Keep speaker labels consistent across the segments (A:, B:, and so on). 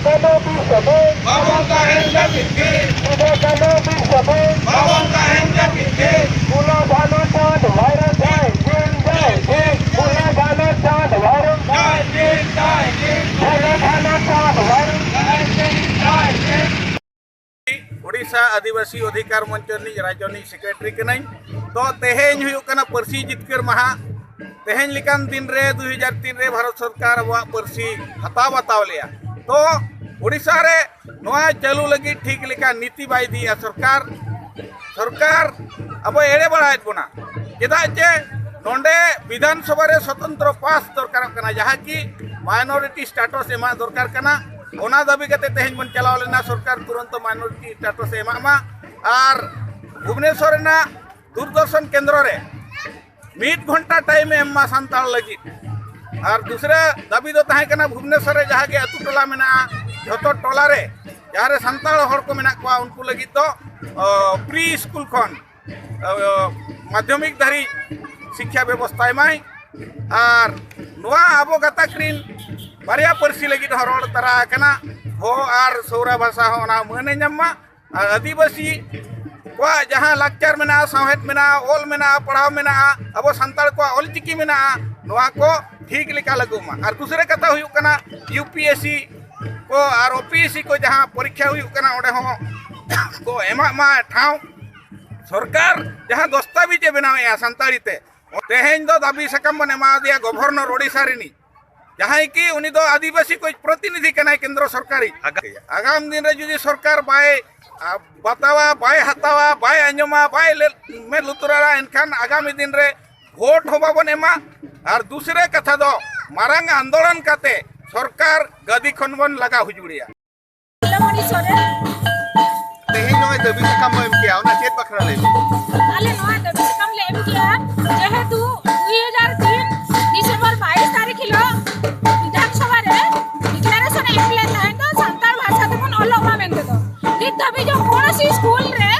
A: Babon kahenda kitke, babon kahenda kitke. Odisha आदिवासी अधिकार मंच राज्य सेक्रेटरी कनाई तो तेहेन हुयुकना परसी जितकर महा तेहेन लिकान दिन रे 2003 रे भारत सरकार अब परसी हताव बताव लिया तो ओडिशा रे नोआ चालू लगी ठीक लेका नीति बाय दिया सरकार अब एड़े बड़ायत बना चेदा चे नोंडे विधानसभा रे स्वतंत्र पास दरकार कना जहाँ की माइनॉरिटी स्टेटस एमा दरकार कना ओना दाबी कते तेहेन बन चलाव लेना सरकार तुरंत माइनॉरिटी स्टेटस एमा और भुवनेश्वर ना दूरदर्शन केंद्र रे 1 घंटा टाइम एमा संताल लगी और दूसरा दाबी दो ताहे कना भुवनेश्वर रे जहाँ के अतु टोला मेना जतो टोला रे जहाँ रे संताल हर को मेना को उनको लगी तो प्री स्कूल खन माध्यमिक धारी शिक्षा व्यवस्था एमाई और नोआ आबो गाताक्रीन बारिया परसी लगी हरड़ तरा कना हो और सौरा भाषा हो ना मने जम्मा और आदिवासी को जहाँ लाचार मेना साहेद मेना ओल मेना पढ़ाव मेना अब संताल को ऑलचिकी मेना नोआ को ठीक लेका लगुमा और दूसरे कथा हुई कना यूपीएससी को और ओपीएससी को जहाँ परीक्षा हुई कना ओडे हो को एमा ठाव सरकार जहाँ दस्तावेज बनावे संताली ते तेहेन दो दाबी सकम बन एमा दिया गवर्नर ओडिशा रिनी जहाँ की उनी दो आदिवासी को प्रतिनिधि कना केंद्र सरकारी आगाम दिन रे जुदी सरकार बाय बतावा बाय हतावा बाय अंजमा बाय में लुतुरा एनखान आगामी दिन रे भोट हो बाबन एमा और दूसरे कथा दो मारंग आंदोलन काते सरकार गदी खन बन लगा हुजुड़िया तेहेन नय दबी सकम एम किया ओना चेत बखरा ले
B: आले नय दबी सकम ले एम किया जेहेतु 2003 डिसेंबर 22 तारिख हिलो विधानसभा रे डिक्लेरेशन एप्लाई नाही तो संताल भाषा ते मन अलग मा मेनते तो नित दबी जो कोनसी स्कूल रे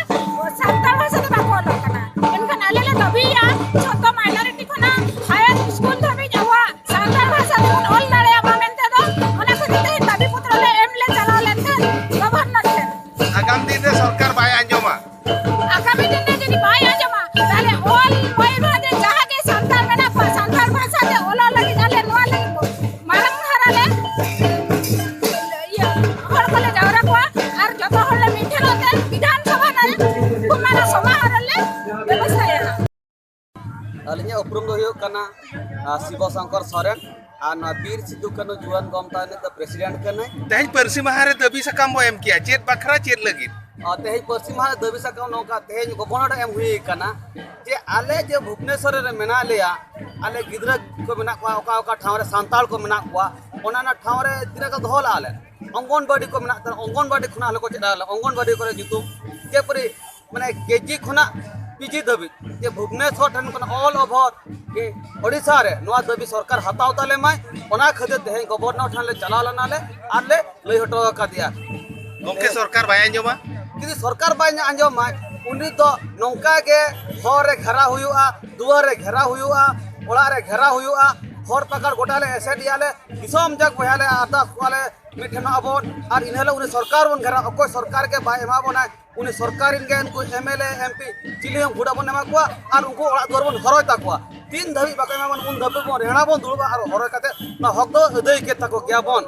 B: संताल भाषा ते बाको अलग कना एनका नाले ले दबी या छोटो माइनॉरिटी कोना हायर स्कूल दबी जावा संताल भाषा ते मन ऑल नाले मा मेनते तो ओना से ते दबी पुत्र ले एम ले चला लेते गवर्नर थे
A: आगाम दिन रे सरकार बाय अंजमा
B: आगामी दिन रे जदी बाय अंजमा ताले ऑल बाय भादे जहां के संताल मेना को संताल भाषा ते ओला लगी जाले नोआ लगी मारंग हराले ये हर कोले जावरा को और जतो हले मिठे होते विधानसभा रे कुमारा सभा हरले व्यवस्था है
C: अलिnya उपरुम दो हुयो कना शिव शंकर सोरेन और वीर सिद्धू कनु जुआन गमता ने तो प्रेसिडेंट कने
A: तेहेन परसी महारे दबी सकम बो एम किया चेत बखरा चेत लगी
C: तेहे परसी महा दबी सकम नोका तेहे गवर्नर एम हुई कना जे आले जे भुवनेश्वर रे मेना लिया आले गिदरा को मेना को ओका ठाव रे संताल को मेना को ओना ना ठाव रे तिरा को धोल आले अंगनबाड़ी को मेना अंगनबाड़ी खुना आले को चेडा अंगनबाड़ी करे जुतु के परी माने केजी खुना पीजी दबी जे भुवनेश्वर ठन को ऑल ओवर के ओडिशा रे नोआ दबी सरकार हताव ताले माय ओना खदे तेहे गवर्नर ठन ले चला लना ले आले लई हटो का दिया
A: गमके सरकार बाय अंजमा
C: कि सरकार बाय अंजम माय उनी तो नौका के हर रे घेरा हुआ दुआर रे घेरा हुआ ओड़ा रे घेरा हुआ हर पकड़ गोटाले एसेट याले दिसम जग बयाले आता वाले मिठन अबन और इनहेले उनी सरकार बन घेरा अको सरकार के बाय एमा बना उनी सरकार इनके उनको एमएलए एमपी चिली हम गुडा बन एमा को और उनको ओड़ा दुआर बन हरय ताकुआ 3 धबी बाके एमा बन उन धबी बन रेणा बन दुलबा और हरय काते ना हक दो अदय के ताको क्या बन